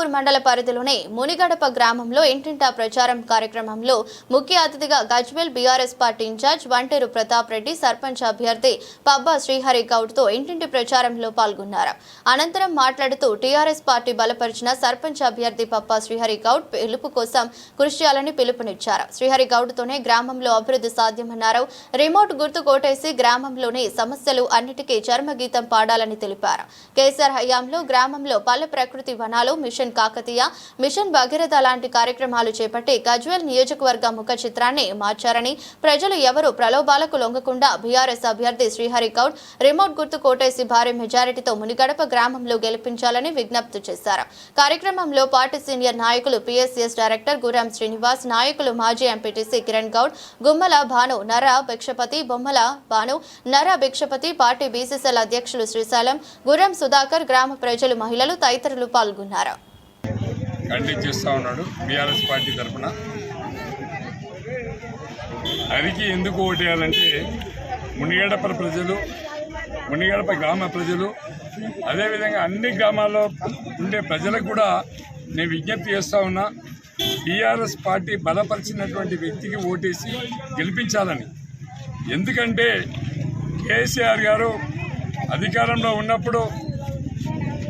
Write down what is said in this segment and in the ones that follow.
హిందూపూర్ మండల పరిధిలోని మునిగడప గ్రామంలో ఇంటింటా ప్రచారం కార్యక్రమంలో ముఖ్య అతిథిగా Gajwel BRS party incharge Vanteru Pratap Reddy, sarpanch అభ్యర్థి పబ్బా శ్రీహరి గౌడ్తో ఇంటింటి ప్రచారంలో పాల్గొన్నారు. అనంతరం మాట్లాడుతూ టీఆర్ఎస్ పార్టీ బలపరిచిన సర్పంచ్ అభ్యర్థి పబ్బా శ్రీహరి గౌడ్ పిలుపు కోసం కృషి చేయాలని పిలుపునిచ్చారు. శ్రీహరి గౌడ్తోనే గ్రామంలో అభివృద్ధి సాధ్యమన్నారు. రిమోట్ గుర్తు కోటేసి గ్రామంలోని సమస్యలు అన్నిటికీ చర్మగీతం పాడాలని తెలిపారు. కేసీఆర్ హయాంలో గ్రామంలో పల్లె ప్రకృతి వనాలు, మిషన్ కాకతీయ, మిషన్ భగీరథ లాంటి కార్యక్రమాలు చేపట్టి గజ్వేల్ నియోజకవర్గ ముఖ చిత్రాన్ని మార్చారని, ప్రజలు ఎవరు ప్రలోభాలకు లొంగకుండా బీఆర్ఎస్ అభ్యర్థి శ్రీహరి గౌడ్ రిమోట్ గుర్తు కోటేసి భారీ మెజారిటీతో మునిగడప గ్రామంలో గెలిపించాలని విజ్ఞప్తి చేశారు. కార్యక్రమంలో పార్టీ సీనియర్ నాయకులు పిఎస్సిఎస్ డైరెక్టర్ గుర్రం శ్రీనివాస్, నాయకులు మాజీ ఎంపీటీసీ కిరణ్ గౌడ్, గుమ్మల భాను, నర భిక్షపతి, బొమ్మల భాను, నర భిక్షపతి, పార్టీ బీసీసీఎల్ అధ్యక్షులు శ్రీశైలం, గుర్రం సుధాకర్, గ్రామ ప్రజలు, మహిళలు తదితరులు పాల్గొన్నారు. ఖండించేస్తా ఉన్నాడు బీఆర్ఎస్ పార్టీ తరఫున. అరికి ఎందుకు ఓటేయాలంటే మునిగడప ప్రజలు, మునిగడప గ్రామ ప్రజలు, అదేవిధంగా అన్ని గ్రామాల్లో ఉండే ప్రజలకు కూడా నేను విజ్ఞప్తి చేస్తూ ఉన్నా, బీఆర్ఎస్ పార్టీ బలపరిచినటువంటి వ్యక్తికి ఓటేసి గెలిపించాలని. ఎందుకంటే కేసీఆర్ గారు అధికారంలో ఉన్నప్పుడు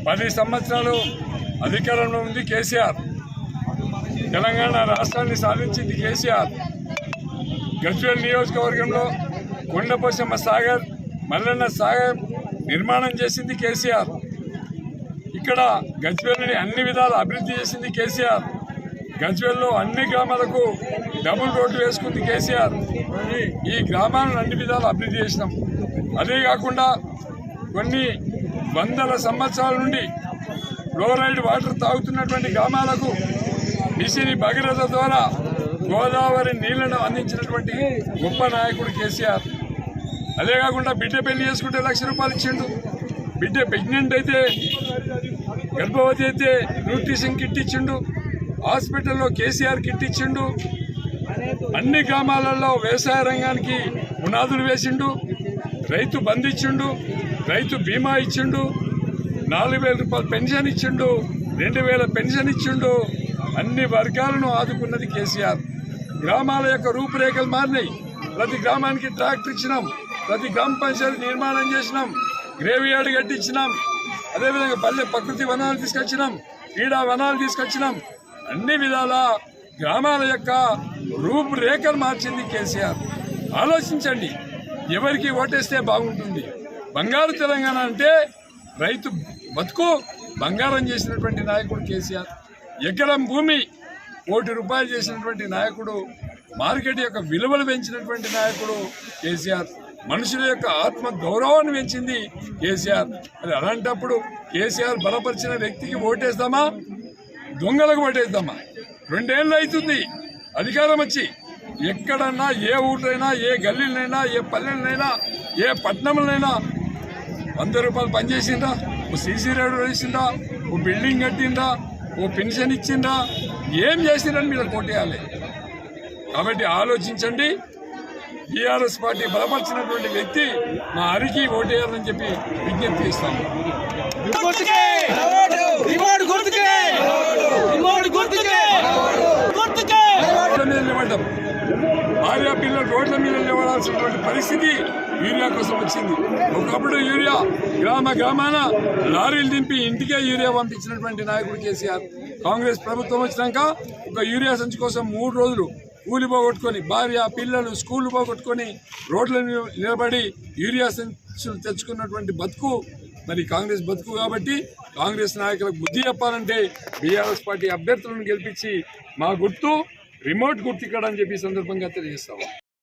10 సంవత్సరాలు అధికారంలో ఉంది కేసీఆర్. తెలంగాణ రాష్ట్రాన్ని సాధించింది కేసీఆర్. గజ్వేల్ నియోజకవర్గంలో కొండపోచమ్మ సాగర్, మల్లన్న సాగర్ నిర్మాణం చేసింది కేసీఆర్. ఇక్కడ గజ్వేల్ని అన్ని విధాలు అభివృద్ధి చేసింది కేసీఆర్. గజ్వేల్లో అన్ని గ్రామాలకు డబుల్ రోడ్లు వేసుకుంది కేసీఆర్. ఈ గ్రామాలను అన్ని విధాలు అభివృద్ధి చేసినాం. అదే కాకుండా కొన్ని వందల సంవత్సరాల నుండి ఫ్లోరైడ్ వాటర్ తాగుతున్నటువంటి గ్రామాలకు మిషన్ భగీరథ ద్వారా గోదావరి నీళ్లను అందించినటువంటి గొప్ప నాయకుడు కేసీఆర్. అదే కాకుండా బిడ్డ పెళ్లి చేసుకుంటే 1,00,000 రూపాయలు ఇచ్చిండు. బిడ్డ ప్రెగ్నెంట్ అయితే, గర్భవతి అయితే న్యూట్రిషన్ కిట్ ఇచ్చిండు. హాస్పిటల్లో కేసీఆర్ కిట్ ఇచ్చిండు. అన్ని గ్రామాలలో వ్యవసాయ రంగానికి పునాదులు వేసిండు. రైతు బంధు ఇచ్చిండు, రైతు బీమా ఇచ్చిండు, 4,000 రూపాయలు పెన్షన్ ఇచ్చిండు, 2,000 పెన్షన్ ఇచ్చిండు. అన్ని వర్గాలను ఆదుకున్నది కేసీఆర్. గ్రామాల యొక్క రూపురేఖలు మారినాయి. ప్రతి గ్రామానికి ట్రాక్టర్ ఇచ్చినాం, ప్రతి గ్రామ పంచాయతీ నిర్మాణం చేసినాం, గ్రేవ్ యార్డ్ కట్టించినాం. అదేవిధంగా పల్లె ప్రకృతి వనాలు తీసుకొచ్చినాం, క్రీడా వనాలు తీసుకొచ్చినాం. అన్ని విధాల గ్రామాల యొక్క రూపురేఖలు మార్చింది కేసీఆర్. ఆలోచించండి, ఎవరికి ఓటేస్తే బాగుంటుంది. బంగారు తెలంగాణ అంటే రైతు బతుకు బంగారం చేసినటువంటి నాయకుడు కేసీఆర్. ఎకరం భూమి ₹1,00,00,000 చేసినటువంటి నాయకుడు, మార్కెట్ యొక్క విలువలు పెంచినటువంటి నాయకుడు కేసీఆర్. మనుషుల యొక్క ఆత్మ గౌరవాన్ని పెంచింది కేసీఆర్. అది అలాంటప్పుడు కేసీఆర్ బలపరిచిన వ్యక్తికి ఓటేద్దామా, దొంగలకు ఓటేద్దామా? 2 ఏళ్ళు అవుతుంది అధికారం వచ్చి. ఎక్కడన్నా, ఏ ఊళ్ళైనా, ఏ గల్లీలైనా, ఏ పల్లెలైనా, ఏ పట్టణంలోనైనా 100 రూపాయలు పనిచేసిందా? ఓ సీసీ రోడ్డు వేసిందా? ఓ బిల్డింగ్ కట్టిందా? ఓ పెన్షన్ ఇచ్చిందా? ఏం చేసిందని మీరు కోటేయాలి. కాబట్టి ఆలోచించండి. బీఆర్ఎస్ పార్టీ బలపరిచినటువంటి వ్యక్తి మా అరికి ఓటేయాలని చెప్పి విజ్ఞప్తి చేస్తాము. భార్య పిల్లలు రోడ్ల మీద నిలబడాల్సినటువంటి పరిస్థితి యూరియా కోసం వచ్చింది. ఒకప్పుడు యూరియా గ్రామాన లారీలు దింపి ఇంటికే యూరియా పంపించినటువంటి నాయకుడు కేసీఆర్. కాంగ్రెస్ ప్రభుత్వం వచ్చినాక ఒక యూరియా సంచి కోసం 3 రోజులు కూలి పోగొట్టుకొని, భార్య పిల్లలు స్కూళ్ళు పోగొట్టుకొని రోడ్ల నిలబడి యూరియా సంచులు తెచ్చుకున్నటువంటి బతుకు మరి కాంగ్రెస్ బతుకు. కాబట్టి కాంగ్రెస్ నాయకులకు బుద్ధి చెప్పాలంటే బీఆర్ఎస్ పార్టీ అభ్యర్థులను గెలిపించి మా గుర్తు రిమోట్ గుర్తు ఇక్కడ అని చెప్పి సందర్భంగా తెలియజేస్తాము.